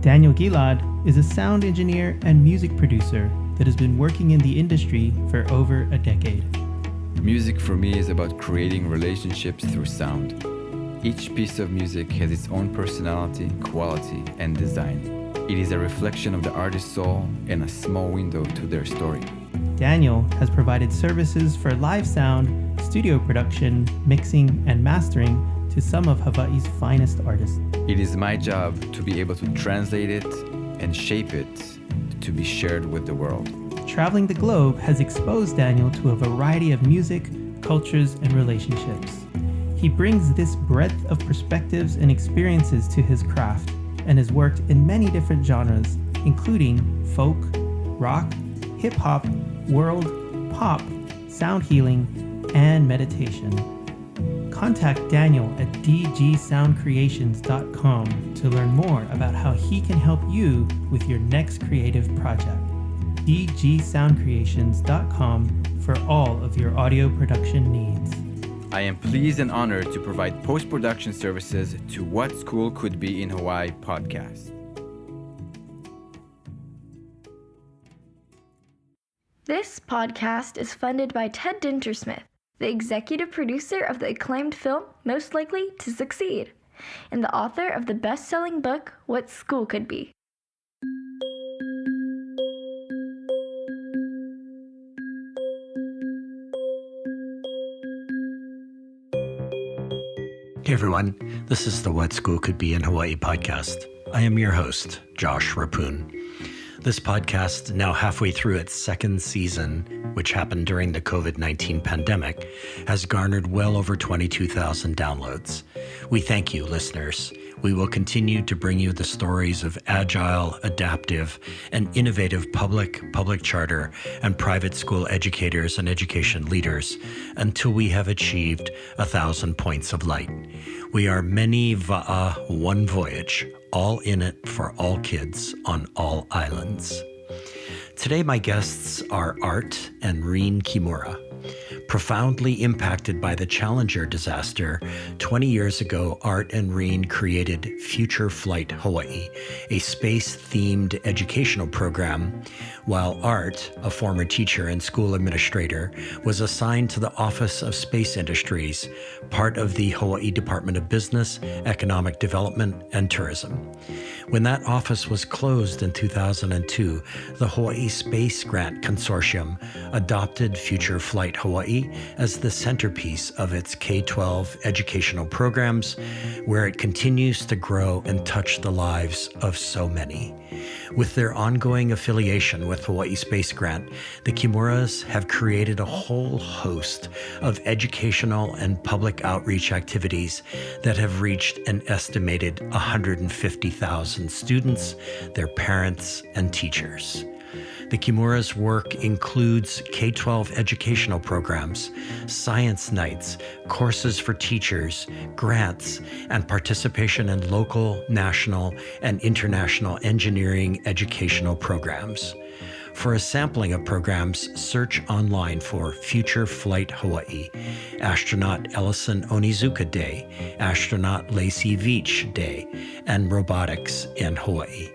Daniel Gilad is a sound engineer and music producer that has been working in the industry for over a decade. Music for me is about creating relationships through sound. Each piece of music has its own personality, quality, and design. It is a reflection of the artist's soul and a small window to their story. Daniel has provided services for live sound, studio production, mixing, and mastering to some of Hawaii's finest artists. It is my job to be able to translate it and shape it to be shared with the world. Traveling the globe has exposed Daniel to a variety of music, cultures, and relationships. He brings this breadth of perspectives and experiences to his craft and has worked in many different genres, including folk, rock, hip-hop, world, pop, sound healing, and meditation. Contact Daniel at dgsoundcreations.com to learn more about how he can help you with your next creative project. dgsoundcreations.com for all of your audio production needs. I am pleased and honored to provide post-production services to What School Could Be in Hawaii podcast. This podcast is funded by Ted Dintersmith, the executive producer of the acclaimed film Most Likely to Succeed, and the author of the best-selling book What School Could Be. Hey everyone, this is the What School Could Be in Hawaii podcast. I am your host, Josh Rapoon. This podcast, now halfway through its second season, which happened during the COVID-19 pandemic, has garnered well over 22,000 downloads. We thank you, listeners. We will continue to bring you the stories of agile, adaptive, and innovative public charter, and private school educators and education leaders until we have achieved 1,000 points of light. We are many va'a, one voyage, all in it for all kids on all islands. Today, my guests are Art and Reen Kimura. Profoundly impacted by the Challenger disaster, 20 years ago, Art and Reen created Future Flight Hawaii, a space-themed educational program, while Art, a former teacher and school administrator, was assigned to the Office of Space Industries, part of the Hawaii Department of Business, Economic Development, and Tourism. When that office was closed in 2002, the Hawaii Space Grant Consortium adopted Future Flight Hawaii as the centerpiece of its K-12 educational programs, where it continues to grow and touch the lives of so many. With their ongoing affiliation with Hawaii Space Grant, the Kimuras have created a whole host of educational and public outreach activities that have reached an estimated 150,000 students, their parents, and teachers. The Kimuras' work includes K-12 educational programs, science nights, courses for teachers, grants, and participation in local, national, and international engineering educational programs. For a sampling of programs, search online for Future Flight Hawaii, Astronaut Ellison Onizuka Day, Astronaut Lacey Veach Day, and Robotics in Hawaii.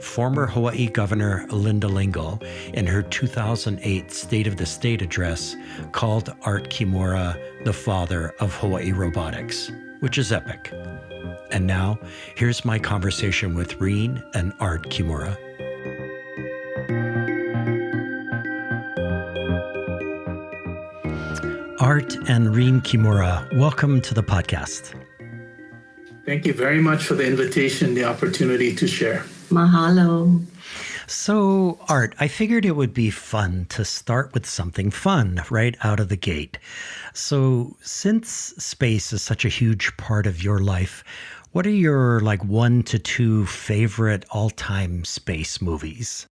Former Hawaii Governor Linda Lingle, in her 2008 State of the State address, called Art Kimura the father of Hawaii robotics, which is epic. And now, here's my conversation with Reen and Art Kimura. Art and Reen Kimura, welcome to the podcast. Thank you very much for the invitation, the opportunity to share. Mahalo. So, Art, I figured it would be fun to start with something fun right out of the gate. So, since space is such a huge part of your life, what are your 1 to 2 favorite all-time space movies?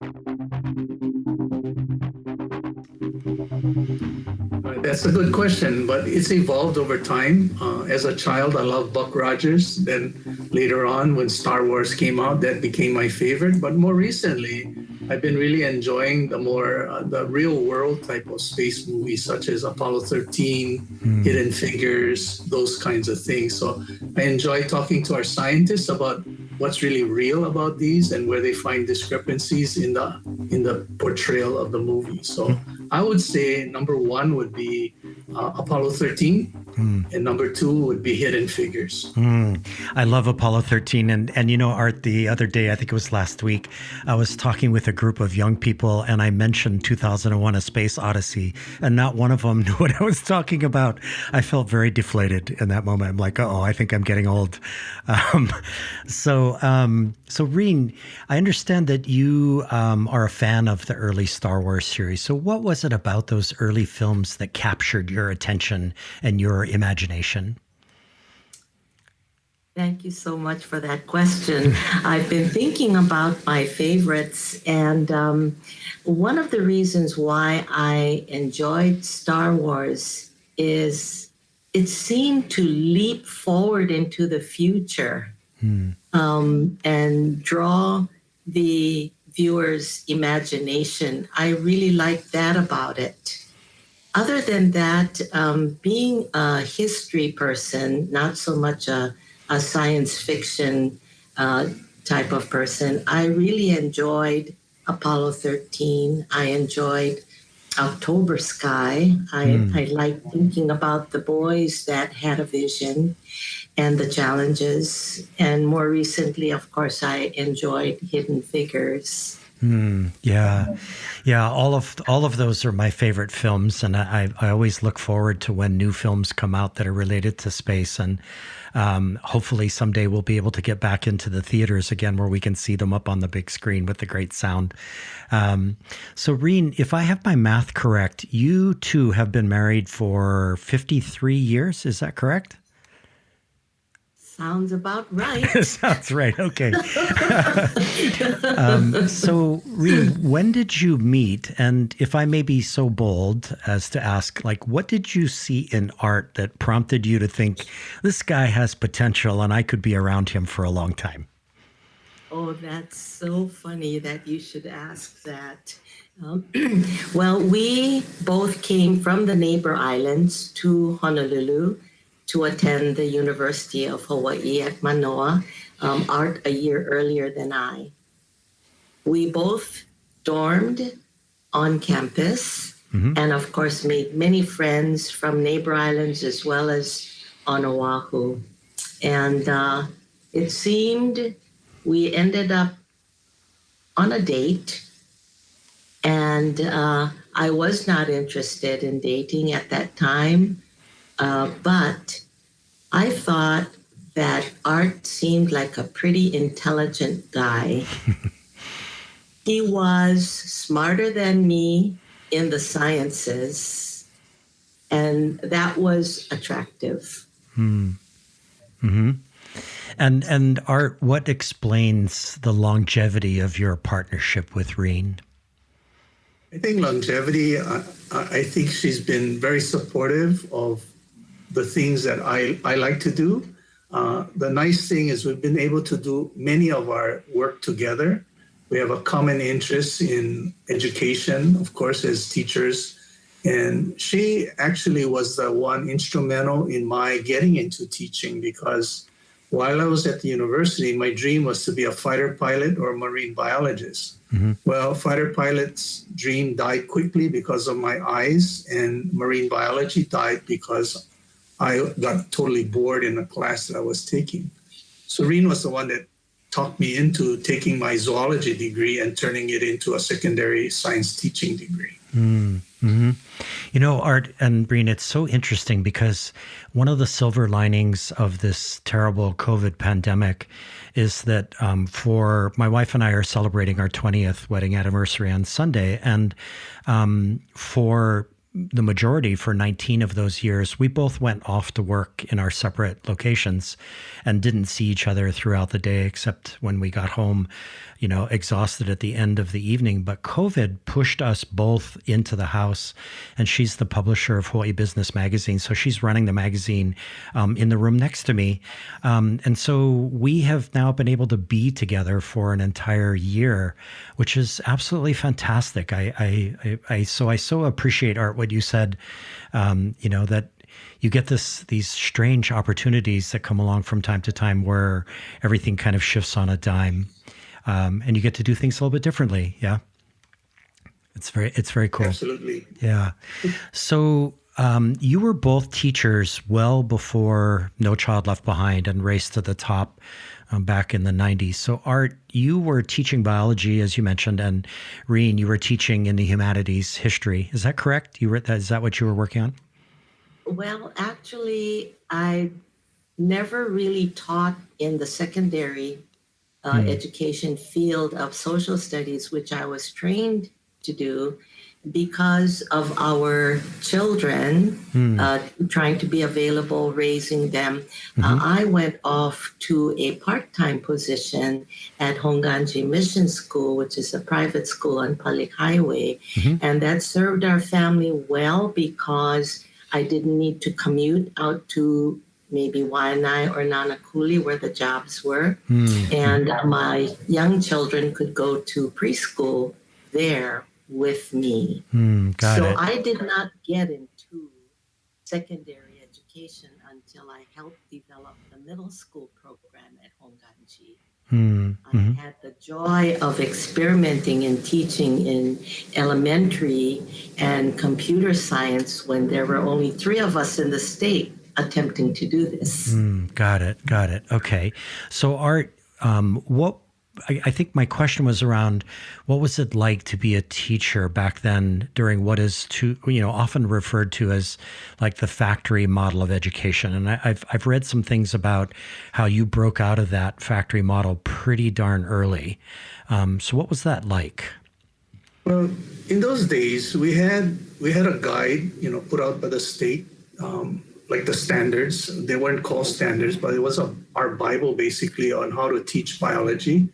That's a good question, but it's evolved over time. As a child, I loved Buck Rogers. Then later on, when Star Wars came out, that became my favorite. But more recently, I've been really enjoying the real world type of space movies, such as Apollo 13, Hidden Figures, those kinds of things. So I enjoy talking to our scientists about what's really real about these and where they find discrepancies in the portrayal of the movie. So I would say number one would be Apollo 13, and number two would be Hidden Figures. I love Apollo 13. And you know, Art, the other day, I think it was last week, I was talking with a group of young people and I mentioned 2001: A Space Odyssey, and not one of them knew what I was talking about. I felt very deflated in that moment. I'm like, oh, I think I'm getting old. So Reen, I understand that you are a fan of the early Star Wars series. So what was it about those early films that captured your attention and your imagination? Thank you so much for that question. I've been thinking about my favorites, and one of the reasons why I enjoyed Star Wars is it seemed to leap forward into the future and draw the viewer's imagination. I really like that about it. Other than that, being a history person, not so much a science fiction type of person, I really enjoyed Apollo 13. I enjoyed October Sky. I like thinking about the boys that had a vision and the challenges. And more recently, of course, I enjoyed Hidden Figures. Yeah. All of those are my favorite films, and I always look forward to when new films come out that are related to space. And hopefully someday we'll be able to get back into the theaters again, where we can see them up on the big screen with the great sound. So, Reen, if I have my math correct, you two have been married for 53 years. Is that correct? Sounds about right. Sounds right. Okay. So, Reen, when did you meet? And if I may be so bold as to ask, like, what did you see in Art that prompted you to think this guy has potential and I could be around him for a long time? Oh, that's so funny that you should ask that. Well, we both came from the neighbor islands to Honolulu to attend the University of Hawaii at Manoa, Art a year earlier than I. We both dormed on campus and, of course, made many friends from neighbor islands as well as on Oahu. And it seemed we ended up on a date, and I was not interested in dating at that time. But I thought that Art seemed like a pretty intelligent guy. He was smarter than me in the sciences, and that was attractive. And Art, what explains the longevity of your partnership with Reen? I think longevity, I think she's been very supportive of the things that I like to do. The nice thing is we've been able to do many of our work together. We have a common interest in education, of course, as teachers. And she actually was the one instrumental in my getting into teaching, because while I was at the university, my dream was to be a fighter pilot or a marine biologist. Well, fighter pilot's dream died quickly because of my eyes, and marine biology died because I got totally bored in the class that I was taking. So Reen was the one that talked me into taking my zoology degree and turning it into a secondary science teaching degree. You know, Art and Reen, it's so interesting because one of the silver linings of this terrible COVID pandemic is that for my wife and I are celebrating our 20th wedding anniversary on Sunday. And for the majority, for 19 of those years, we both went off to work in our separate locations and didn't see each other throughout the day, except when we got home, you know, exhausted at the end of the evening. But COVID pushed us both into the house, and she's the publisher of Hawaii Business Magazine. So she's running the magazine in the room next to me. And so we have now been able to be together for an entire year, which is absolutely fantastic. I so appreciate, Art, what you said, you know, that you get these strange opportunities that come along from time to time where everything kind of shifts on a dime, and you get to do things a little bit differently. Yeah, it's very cool. Absolutely. Yeah. So you were both teachers well before No Child Left Behind and Race to the Top back in the 90s. So Art, you were teaching biology, as you mentioned, and Reen, you were teaching in the humanities, history. Is that correct? Is that what you were working on? Well, actually, I never really taught in the secondary education field of social studies, which I was trained to do because of our children, trying to be available, raising them. I went off to a part-time position at Honganji Mission School, which is a private school on Palik Highway. And that served our family well because I didn't need to commute out to maybe Waianae or Nanakuli where the jobs were. And my young children could go to preschool there with me. Got it. I did not get into secondary education until I helped develop the middle school program at Honganji. I had the joy of experimenting and teaching in elementary and computer science when there were only 3 of us in the state attempting to do this. Got it. Okay. So Art, I think my question was around what was it like to be a teacher back then during what is often referred to as like the factory model of education. And I've read some things about how you broke out of that factory model pretty darn early. So what was that like? Well, in those days, we had a guide, put out by the state, like the standards. They weren't called standards, but it was our Bible basically on how to teach biology.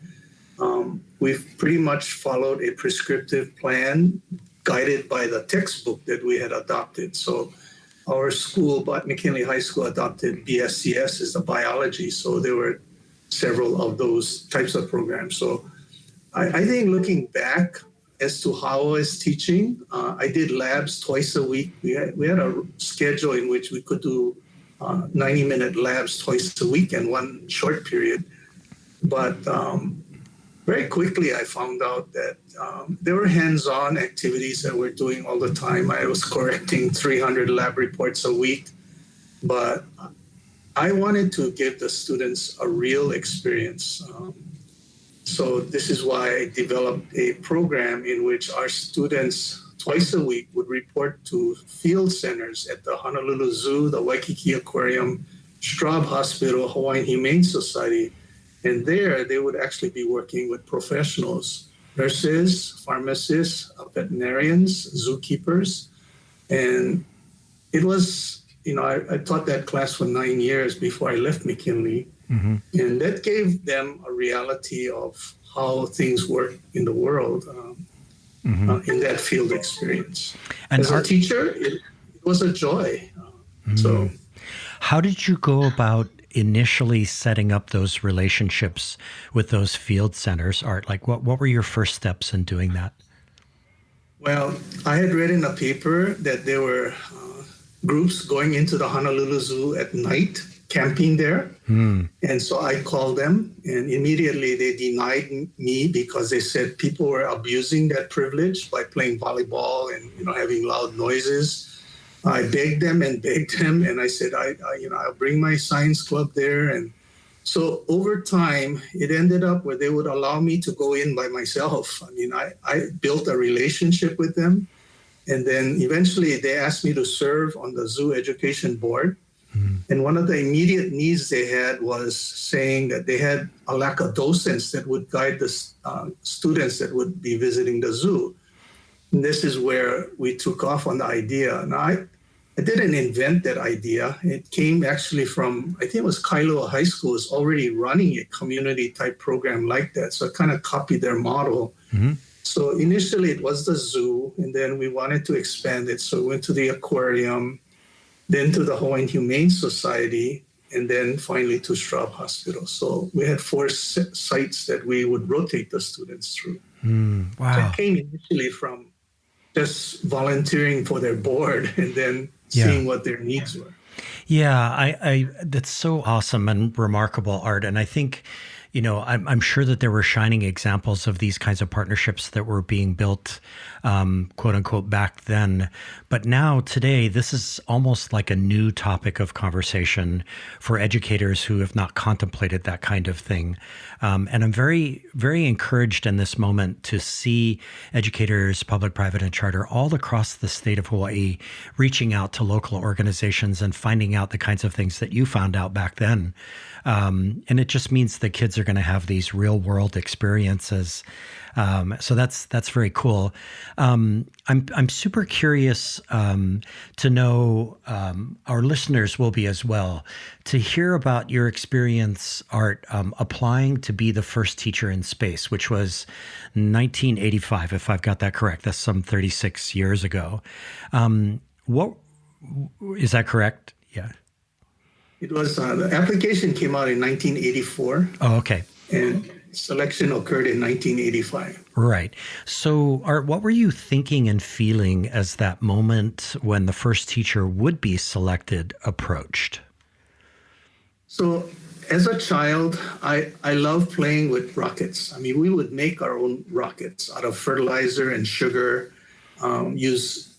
We've pretty much followed a prescriptive plan guided by the textbook that we had adopted. So our school, McKinley High School, adopted BSCS as the biology. So there were several of those types of programs. So I think looking back as to how I was teaching, I did labs twice a week. We had a schedule in which we could do 90-minute labs twice a week in one short period. But very quickly, I found out that there were hands-on activities that we're doing all the time. I was correcting 300 lab reports a week, but I wanted to give the students a real experience. So this is why I developed a program in which our students twice a week would report to field centers at the Honolulu Zoo, the Waikiki Aquarium, Straub Hospital, Hawaiian Humane Society. And there they would actually be working with professionals, nurses, pharmacists, veterinarians, zookeepers. And it was, I taught that class for 9 years before I left McKinley. And that gave them a reality of how things work in the world in that field experience. And as a teacher, it was a joy. So, how did you go about initially setting up those relationships with those field centers, Art? Like what were your first steps in doing that? Well, I had read in a paper that there were groups going into the Honolulu Zoo at night, camping there. And so I called them, and immediately they denied me because they said people were abusing that privilege by playing volleyball and having loud noises. I begged them, and I said, I'll bring my science club there. And so over time, it ended up where they would allow me to go in by myself. I built a relationship with them. And then eventually they asked me to serve on the zoo education board. And one of the immediate needs they had was saying that they had a lack of docents that would guide the students that would be visiting the zoo. And this is where we took off on the idea. Now, I didn't invent that idea. It came actually from, I think it was Kailua High School is already running a community type program like that. So I kind of copied their model. So initially it was the zoo, and then we wanted to expand it. So we went to the aquarium, then to the Hawaiian Humane Society, and then finally to Straub Hospital. So we had 4 sites that we would rotate the students through. Wow. So it came initially from just volunteering for their board, and then seeing what their needs were. Yeah, I that's so awesome and remarkable, Art. And I think, I'm sure that there were shining examples of these kinds of partnerships that were being built, quote unquote, back then. But now, today, this is almost like a new topic of conversation for educators who have not contemplated that kind of thing. And I'm very, very encouraged in this moment to see educators, public, private, and charter, all across the state of Hawaii, reaching out to local organizations and finding out the kinds of things that you found out back then. And it just means that kids are going to have these real world experiences. So that's very cool. I'm super curious to know, our listeners will be as well, to hear about your experience, Art, applying to be the first teacher in space, which was 1985, if I've got that correct. That's some 36 years ago. What is that correct? Yeah. It was, the application came out in 1984. Oh, okay. And selection occurred in 1985. Right. So, Art, what were you thinking and feeling as that moment when the first teacher would be selected approached? So, as a child, I loved playing with rockets. I mean, we would make our own rockets out of fertilizer and sugar, use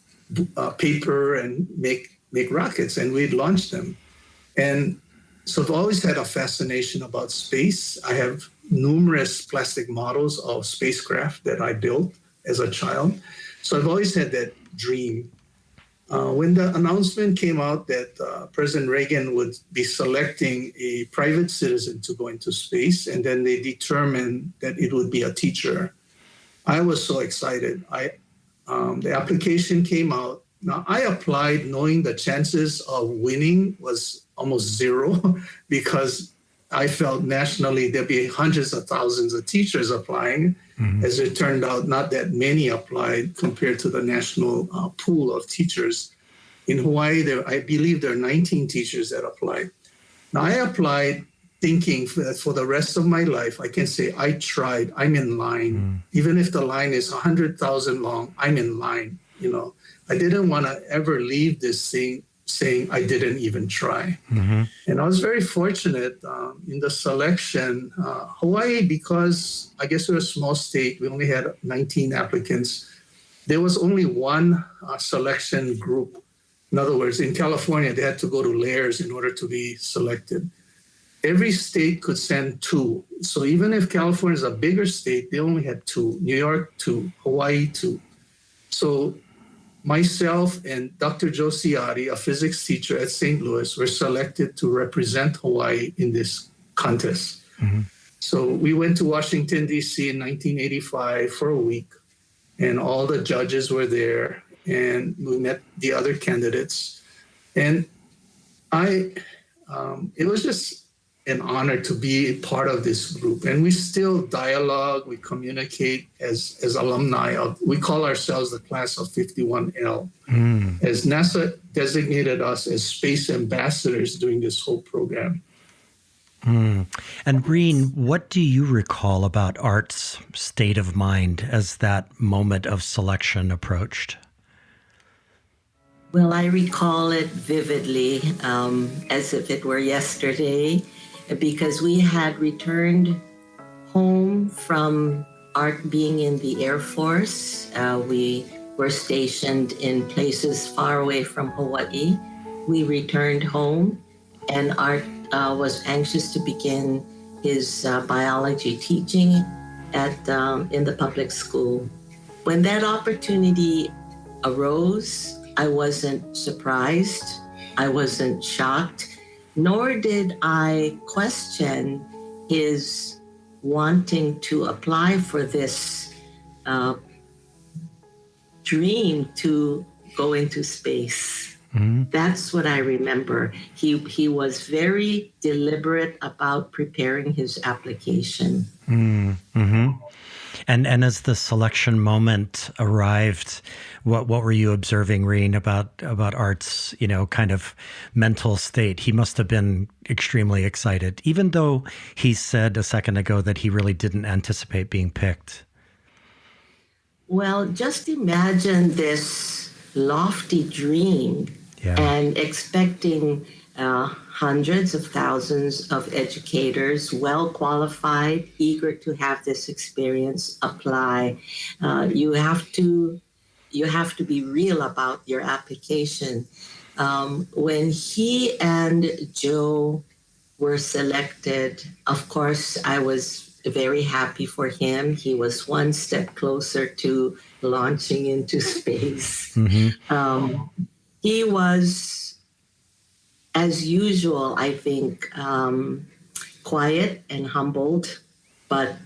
paper and make rockets, and we'd launch them. And so I've always had a fascination about space. I have numerous plastic models of spacecraft that I built as a child. So I've always had that dream. When the announcement came out that President Reagan would be selecting a private citizen to go into space, and then they determined that it would be a teacher, I was so excited. The application came out. Now, I applied knowing the chances of winning was almost zero because I felt nationally there'd be hundreds of thousands of teachers applying. Mm-hmm. As it turned out, not that many applied compared to the national pool of teachers. In Hawaii, I believe there are 19 teachers that applied. Now, I applied thinking that for the rest of my life, I can say I tried, I'm in line. Mm. Even if the line is 100,000 long, I'm in line, I didn't want to ever leave this thing saying I didn't even try. Mm-hmm. And I was very fortunate in the selection. Hawaii, because I guess we're a small state, we only had 19 applicants. There was only one selection group. In other words, in California, they had to go to layers in order to be selected. Every state could send two. So even if California is a bigger state, they only had two. New York, two. Hawaii, two. So myself and Dr. Joe Ciotti, a physics teacher at St. Louis, were selected to represent Hawaii in this contest. Mm-hmm. So we went to Washington, D.C. in 1985 for a week, and all the judges were there, and we met the other candidates. And it was just an honor to be part of this group. And we still dialogue, we communicate as alumni we call ourselves the class of 51L. As NASA designated us as space ambassadors during this whole program. And Reen, what do you recall about Art's state of mind as that moment of selection approached? Well, I recall it vividly, as if it were yesterday, because we had returned home from Art being in the Air Force. We were stationed in places far away from Hawaii. We returned home, and Art was anxious to begin his biology teaching in the public school. When that opportunity arose, I wasn't surprised, I wasn't shocked, nor did I question his wanting to apply for this dream to go into space. Mm-hmm. That's what I remember. He was very deliberate about preparing his application. Mm-hmm. And as the selection moment arrived, what were you observing, Reen, about Art's, kind of mental state? He must have been extremely excited, even though he said a second ago that he really didn't anticipate being picked. Well, just imagine this lofty dream and expecting hundreds of thousands of educators, well qualified, eager to have this experience, apply. You have to be real about your application. When he and Joe were selected, of course, I was very happy for him. He was one step closer to launching into space. He was, as usual, I think, quiet and humbled, but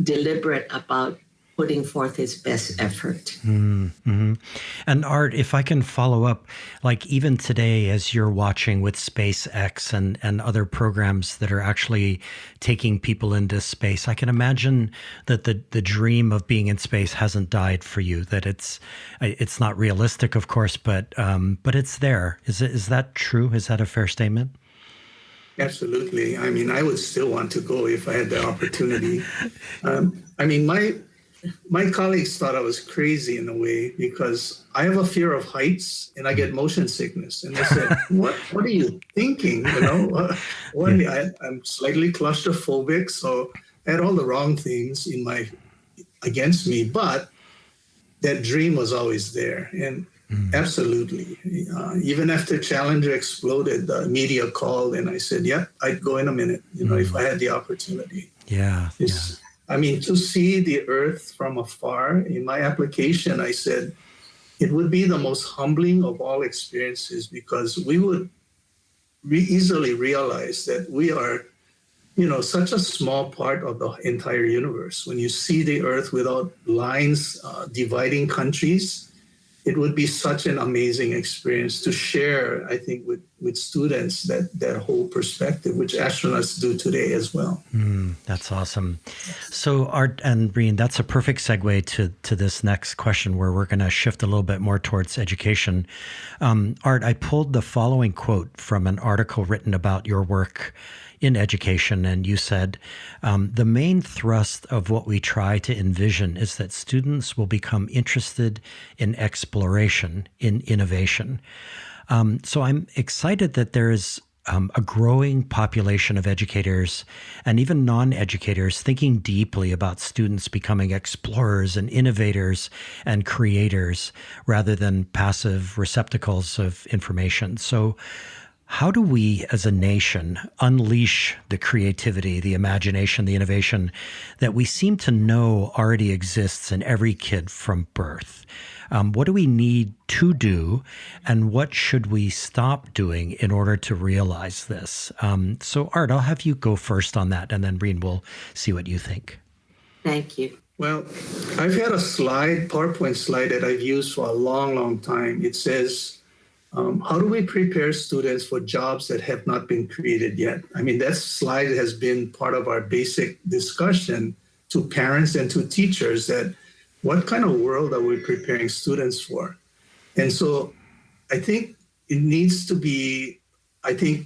deliberate about putting forth his best effort. And Art, if I can follow up, like even today, as you're watching with SpaceX and other programs that are actually taking people into space, I can imagine that the dream of being in space hasn't died for you, that it's not realistic, of course, but it's there. Is that true? Is that a fair statement? Absolutely. I mean, I would still want to go if I had the opportunity. I mean, my colleagues thought I was crazy in a way because I have a fear of heights and I get motion sickness. And they said, what are you thinking? You know, I'm slightly claustrophobic, so I had all the wrong things against me, but that dream was always there. And absolutely, even after Challenger exploded, the media called and I said, yeah, I'd go in a minute, if I had the opportunity. I mean, to see the Earth from afar, in my application, I said, it would be the most humbling of all experiences because we would easily realize that we are, such a small part of the entire universe. When you see the Earth without lines dividing countries, it would be such an amazing experience to share, I think, with students that whole perspective, which astronauts do today as well. That's awesome. So Art and Breen, that's a perfect segue to this next question where we're going to shift a little bit more towards education. Art, I pulled the following quote from an article written about your work in education, and you said, the main thrust of what we try to envision is that students will become interested in exploration, in innovation. So I'm excited that there is a growing population of educators and even non-educators thinking deeply about students becoming explorers and innovators and creators rather than passive receptacles of information. So how do we as a nation unleash the creativity, the imagination, the innovation that we seem to know already exists in every kid from birth? What do we need to do, and what should we stop doing in order to realize this? So Art, I'll have you go first on that, and then Breen will see what you think. Thank you. Well, I've had a PowerPoint slide that I've used for a long, long time. It says, how do we prepare students for jobs that have not been created yet? I mean, that slide has been part of our basic discussion to parents and to teachers that what kind of world are we preparing students for? And so I think it needs to be,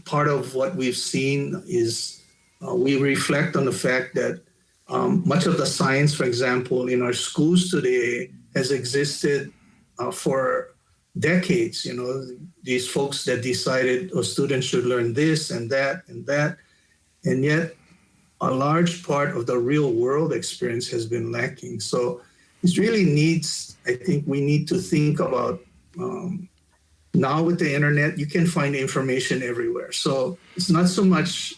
part of what we've seen is we reflect on the fact that much of the science, for example, in our schools today has existed for decades. These folks that decided students should learn this and that and that, and yet a large part of the real world experience has been lacking. So it really needs, I think we need to think about now with the internet, you can find information everywhere. So it's not so much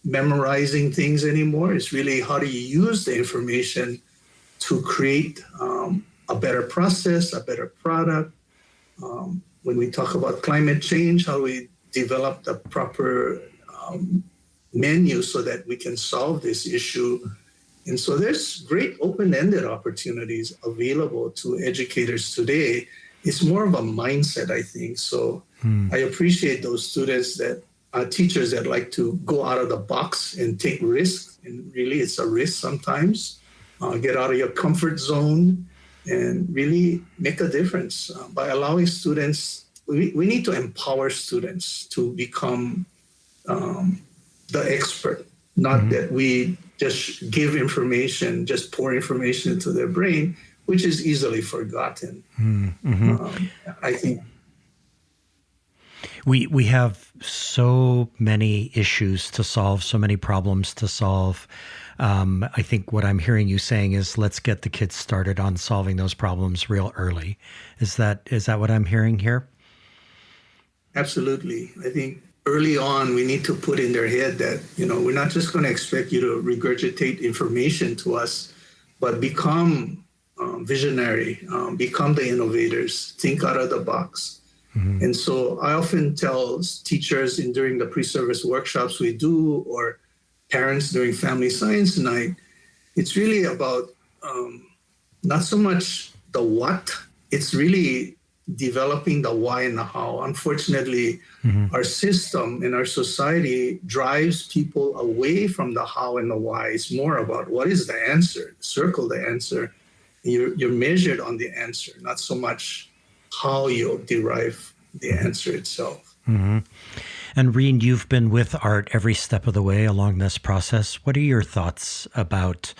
memorizing things anymore. It's really how do you use the information to create a better process, a better product. When we talk about climate change, how do we develop the proper menu so that we can solve this issue? And so there's great open-ended opportunities available to educators today. It's more of a mindset, I think. So I appreciate those students teachers that like to go out of the box and take risks. And really, it's a risk sometimes. Get out of your comfort zone and really make a difference by allowing students. We need to empower students to become the expert, not that we just give information, just pour information into their brain, which is easily forgotten. I think We have so many issues to solve, so many problems to solve. I think what I'm hearing you saying is let's get the kids started on solving those problems real early. Is that what I'm hearing here? Absolutely. I think early on, we need to put in their head that, we're not just going to expect you to regurgitate information to us, but become visionary, become the innovators, think out of the box. Mm-hmm. And so I often tell teachers during the pre-service workshops we do, or parents during family science night, it's really about not so much the what, it's really developing the why and the how. Unfortunately, our system and our society drives people away from the how and the why. It's more about what is the answer, circle the answer. You're measured on the answer, not so much how you derive the answer itself. Mm-hmm. And Reen, you've been with Art every step of the way along this process. What are your thoughts about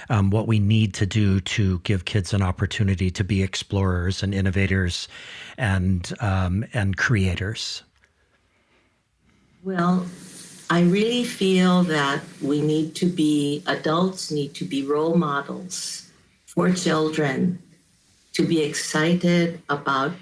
what we need to do to give kids an opportunity to be explorers and innovators and creators? Well, I really feel that adults need to be role models for children, to be excited about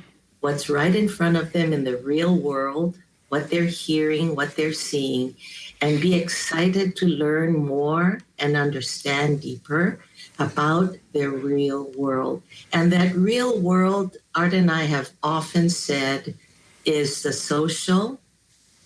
what's right in front of them in the real world, what they're hearing, what they're seeing, and be excited to learn more and understand deeper about their real world. And that real world, Art and I have often said, is the social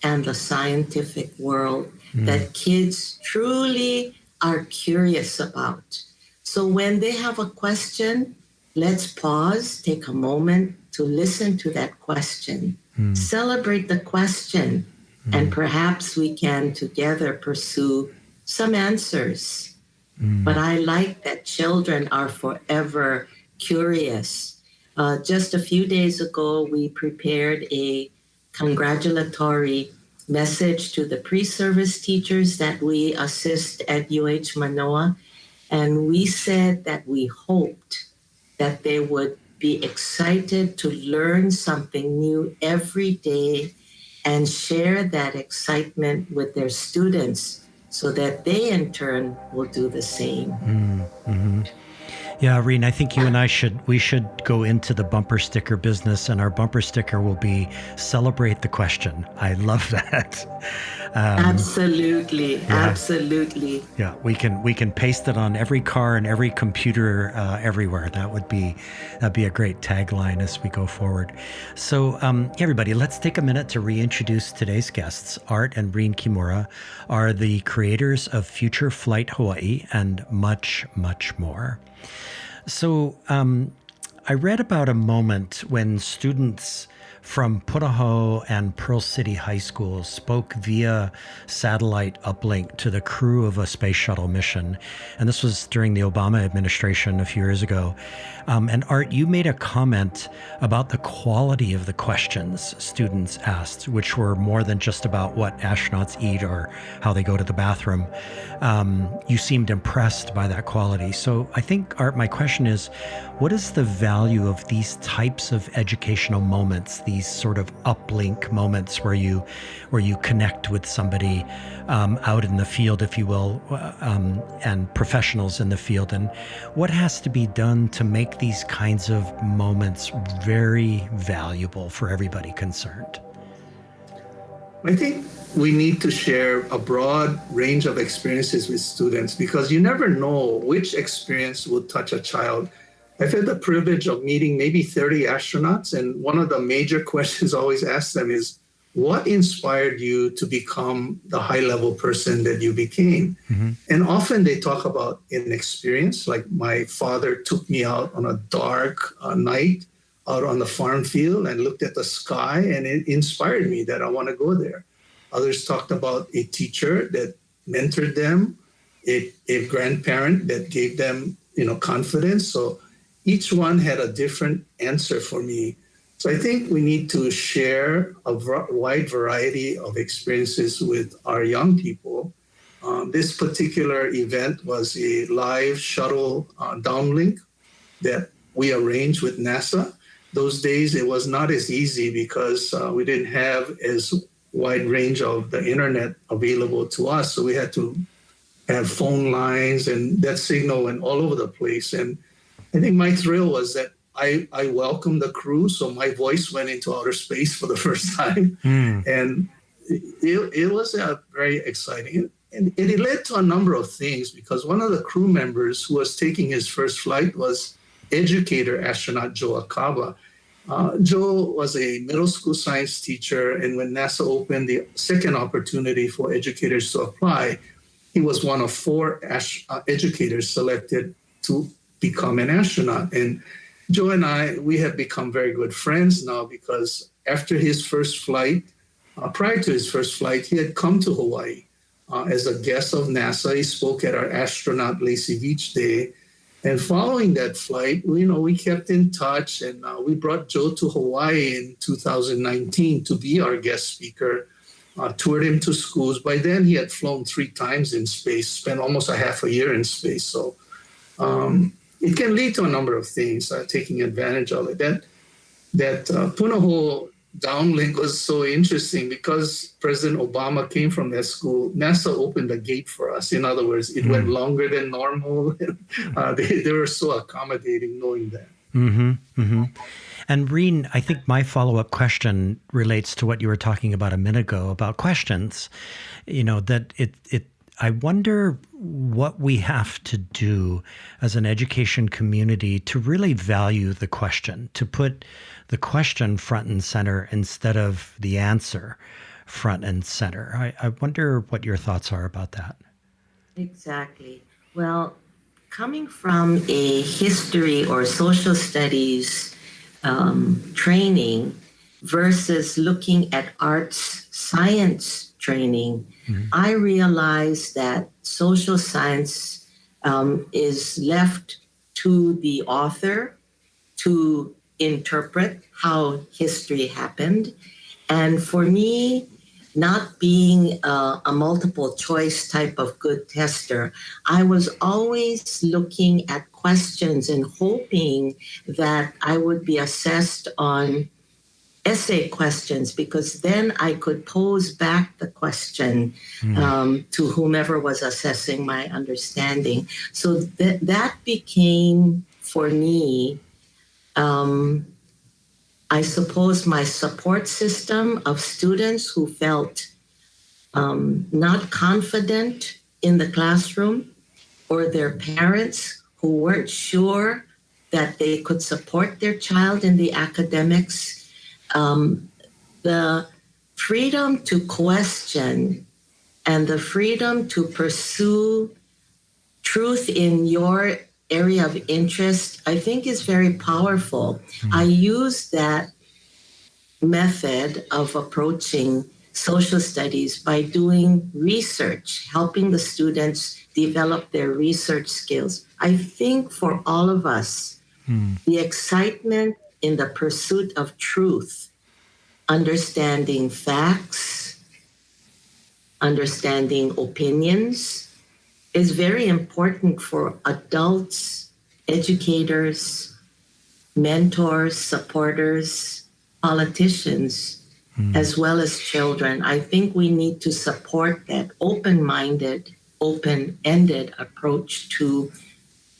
and the scientific world that kids truly are curious about. So when they have a question, let's pause, take a moment to listen to that question. Celebrate the question, and perhaps we can together pursue some answers. But I like that children are forever curious. Just a few days ago, we prepared a congratulatory message to the pre-service teachers that we assist at UH Manoa. And we said that we hoped that they would be excited to learn something new every day and share that excitement with their students so that they in turn will do the same. Mm-hmm. Yeah, Reen, I think you and I should go into the bumper sticker business, and our bumper sticker will be "Celebrate the question." I love that. Absolutely. Yeah, we can paste it on every car and every computer everywhere. That'd be a great tagline as we go forward. So, everybody, let's take a minute to reintroduce today's guests. Art and Reen Kimura are the creators of Future Flight Hawaii and much, much more. So I read about a moment when students from Putaho and Pearl City High School spoke via satellite uplink to the crew of a space shuttle mission. And this was during the Obama administration a few years ago. And Art, you made a comment about the quality of the questions students asked, which were more than just about what astronauts eat or how they go to the bathroom. You seemed impressed by that quality. So I think, Art, my question is, what is the value of these types of educational moments, these sort of uplink moments where you connect with somebody out in the field, if you will, and professionals in the field? And what has to be done to make these kinds of moments very valuable for everybody concerned? I think we need to share a broad range of experiences with students because you never know which experience will touch a child. I've had the privilege of meeting maybe 30 astronauts, and one of the major questions I always ask them is, what inspired you to become the high-level person that you became? Mm-hmm. And often they talk about an experience, like my father took me out on a dark night out on the farm field and looked at the sky, and it inspired me that I want to go there. Others talked about a teacher that mentored them, a grandparent that gave them, confidence. So each one had a different answer for me. So I think we need to share a wide variety of experiences with our young people. This particular event was a live shuttle downlink that we arranged with NASA. those days it was not as easy because we didn't have as wide range of the internet available to us. So we had to have phone lines, and that signal went all over the place. And I think my thrill was that I welcomed the crew, so my voice went into outer space for the first time. And it was very exciting. And it led to a number of things, because one of the crew members who was taking his first flight was educator astronaut Joe Acaba. Joe was a middle school science teacher, and when NASA opened the second opportunity for educators to apply, he was one of 4 educators selected to become an astronaut. And Joe and we have become very good friends now, because after his first flight, prior to his first flight, he had come to Hawaii as a guest of NASA. He spoke at our astronaut Lacey Beach Day. And following that flight, we kept in touch, and we brought Joe to Hawaii in 2019 to be our guest speaker, toured him to schools. By then, he had flown 3 times in space, spent almost a half a year in space. So it can lead to a number of things, taking advantage of it. That Punahou downlink was so interesting because President Obama came from that school. NASA opened the gate for us. In other words, it went longer than normal. They were so accommodating knowing that. And Reen, I think my follow-up question relates to what you were talking about a minute ago about questions. I wonder what we have to do as an education community to really value the question, to put the question front and center instead of the answer front and center. I wonder what your thoughts are about that. Exactly. Well, coming from a history or social studies training versus looking at arts science training, I realized that social science is left to the author to interpret how history happened. And for me, not being a multiple choice type of good tester, I was always looking at questions and hoping that I would be assessed on essay questions, because then I could pose back the question to whomever was assessing my understanding. So that became, for me, I suppose, my support system of students who felt not confident in the classroom, or their parents who weren't sure that they could support their child in the academics. The freedom to question and the freedom to pursue truth in your area of interest, I think, is very powerful. I use that method of approaching social studies by doing research, helping the students develop their research skills. I think for all of us, the excitement in the pursuit of truth, understanding facts, understanding opinions, is very important for adults, educators, mentors, supporters, politicians, as well as children. I think we need to support that open-minded, open-ended approach to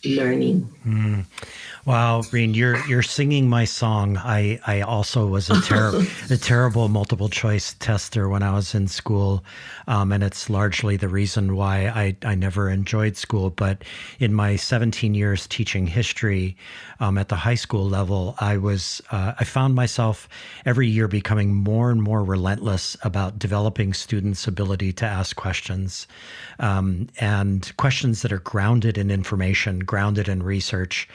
learning. Wow, Reen, you're singing my song. I also was a terrible multiple choice tester when I was in school, and it's largely the reason why I never enjoyed school. But in my 17 years teaching history at the high school level, I found myself every year becoming more and more relentless about developing students' ability to ask questions, and questions that are grounded in information, grounded in research.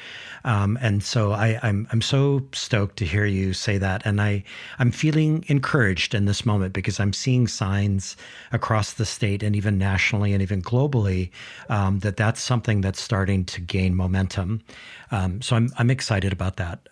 And so I'm so stoked to hear you say that. And I'm feeling encouraged in this moment, because I'm seeing signs across the state and even nationally and even globally that that's something that's starting to gain momentum. So I'm excited about that.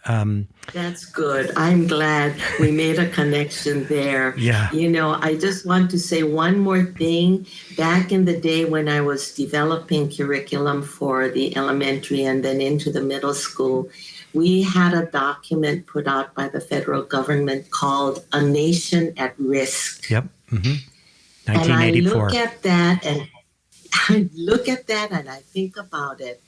That's good. I'm glad we made a connection there. Yeah. I just want to say one more thing. Back in the day when I was developing curriculum for the elementary elementary and then into the middle school, we had a document put out by the federal government called A Nation at Risk. Yep. 1984. And I look at that and I think about it.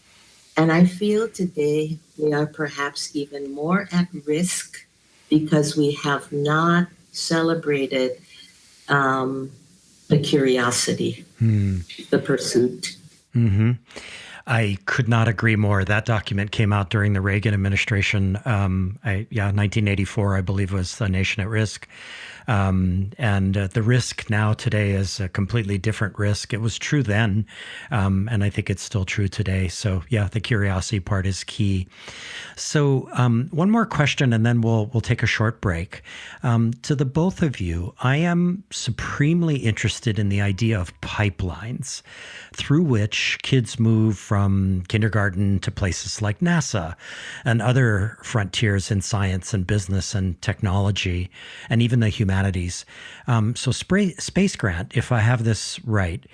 And I feel today we are perhaps even more at risk because we have not celebrated the curiosity, the pursuit. Mm-hmm. I could not agree more. That document came out during the Reagan administration. 1984, I believe, was A Nation at Risk. And the risk now today is a completely different risk. It was true then, and I think it's still true today. So yeah, the curiosity part is key. So one more question, and then we'll take a short break. To the both of you, I am supremely interested in the idea of pipelines through which kids move from kindergarten to places like NASA and other frontiers in science and business and technology and even the humanities. So Space Grant, if I have this right,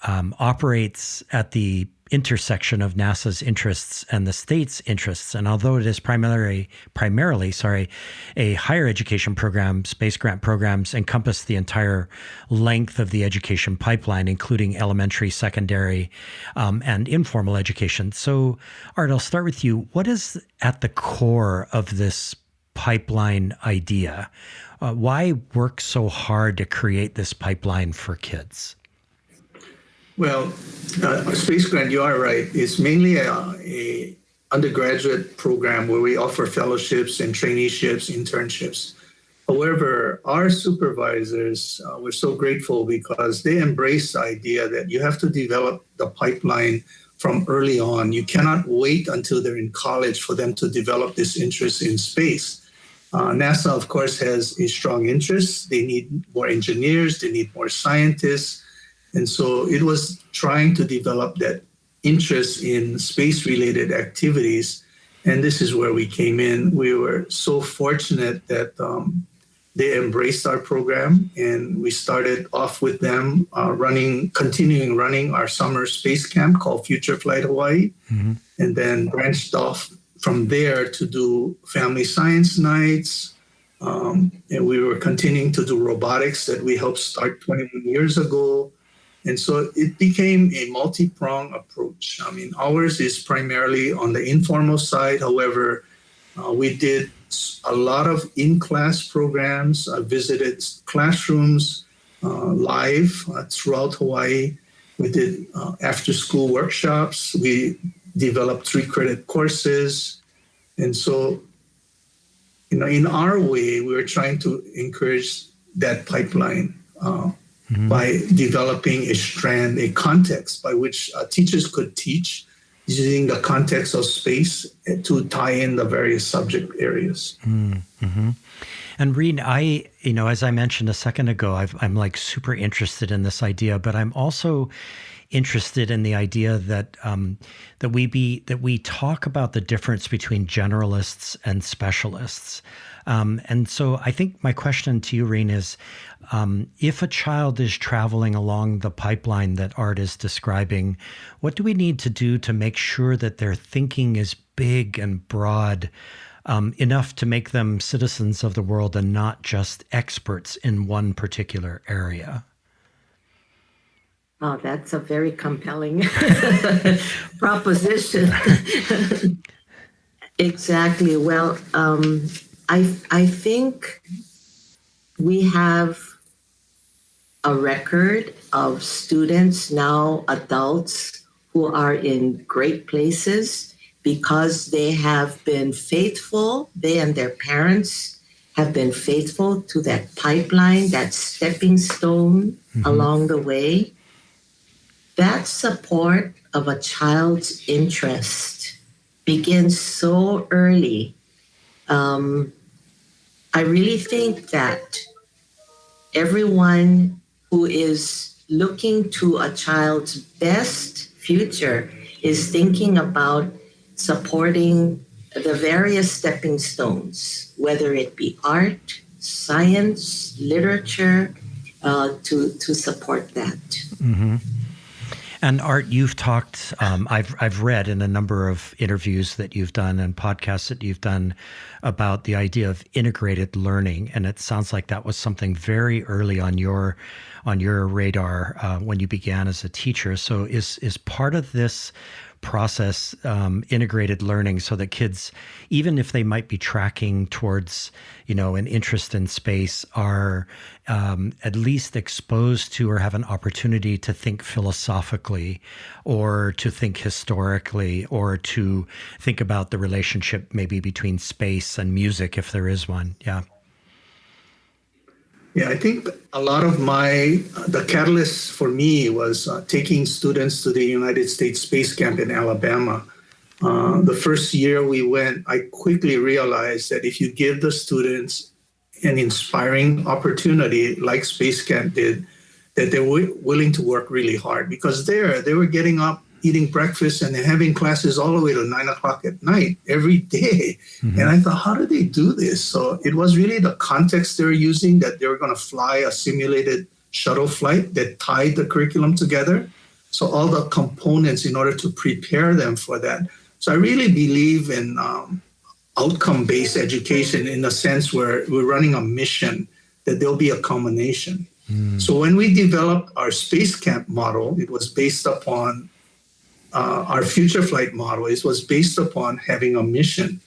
operates at the intersection of NASA's interests and the state's interests. And although it is primarily, a higher education program, Space Grant programs encompass the entire length of the education pipeline, including elementary, secondary, and informal education. So, Art, I'll start with you. What is at the core of this pipeline idea? Why work so hard to create this pipeline for kids? Well, Space Grant, you are right. It's mainly a undergraduate program where we offer fellowships and traineeships, internships. However, our supervisors, we're so grateful because they embrace the idea that you have to develop the pipeline from early on. You cannot wait until they're in college for them to develop this interest in space. NASA, of course, has a strong interest. They need more engineers, they need more scientists. And so it was trying to develop that interest in space-related activities. And this is where we came in. We were so fortunate that they embraced our program. And we started off with them continuing running our summer space camp called Future Flight Hawaii. Mm-hmm. And then branched off from there to do family science nights. And we were continuing to do robotics that we helped start 21 years ago. And so it became a multi-pronged approach. I mean, ours is primarily on the informal side. However, we did a lot of in-class programs. I visited classrooms live throughout Hawaii. We did after-school workshops. We developed 3-credit courses. And so, in our way, we were trying to encourage that pipeline. By developing a strand, a context by which teachers could teach using the context of space to tie in the various subject areas. Mm-hmm. And Reen, as I mentioned a second ago, I'm like super interested in this idea, but I'm also interested in the idea that we talk about the difference between generalists and specialists. And so I think my question to you, Reen, is if a child is traveling along the pipeline that Art is describing, what do we need to do to make sure that their thinking is big and broad, enough to make them citizens of the world and not just experts in one particular area? Oh, that's a very compelling proposition. Exactly. Well, I think we have a record of students, now adults, who are in great places because they have been faithful, they and their parents have been faithful to that pipeline, that stepping stone along the way. That support of a child's interest begins so early. I really think that everyone who is looking to a child's best future is thinking about supporting the various stepping stones, whether it be art, science, literature, to support that. Mm-hmm. And Art, you've talked, I've read in a number of interviews that you've done and podcasts that you've done about the idea of integrated learning. And it sounds like that was something very early on your radar when you began as a teacher. So is part of this process integrated learning so that kids, even if they might be tracking towards, an interest in space, are at least exposed to or have an opportunity to think philosophically or to think historically or to think about the relationship maybe between space and music, if there is one. Yeah. Yeah, I think a lot of the catalyst for me was taking students to the United States Space Camp in Alabama. The first year we went, I quickly realized that if you give the students an inspiring opportunity like Space Camp did, that they were willing to work really hard, because they were getting up, eating breakfast, and having classes all the way to 9 o'clock at night every day. Mm-hmm. And I thought, how do they do this? So it was really the context they were using, that they were going to fly a simulated shuttle flight that tied the curriculum together. So all the components in order to prepare them for that. So I really believe in outcome-based education, in the sense where we're running a mission, that there'll be a culmination. So when we developed our Space Camp model, it was based upon our future flight model. It was based upon having a mission.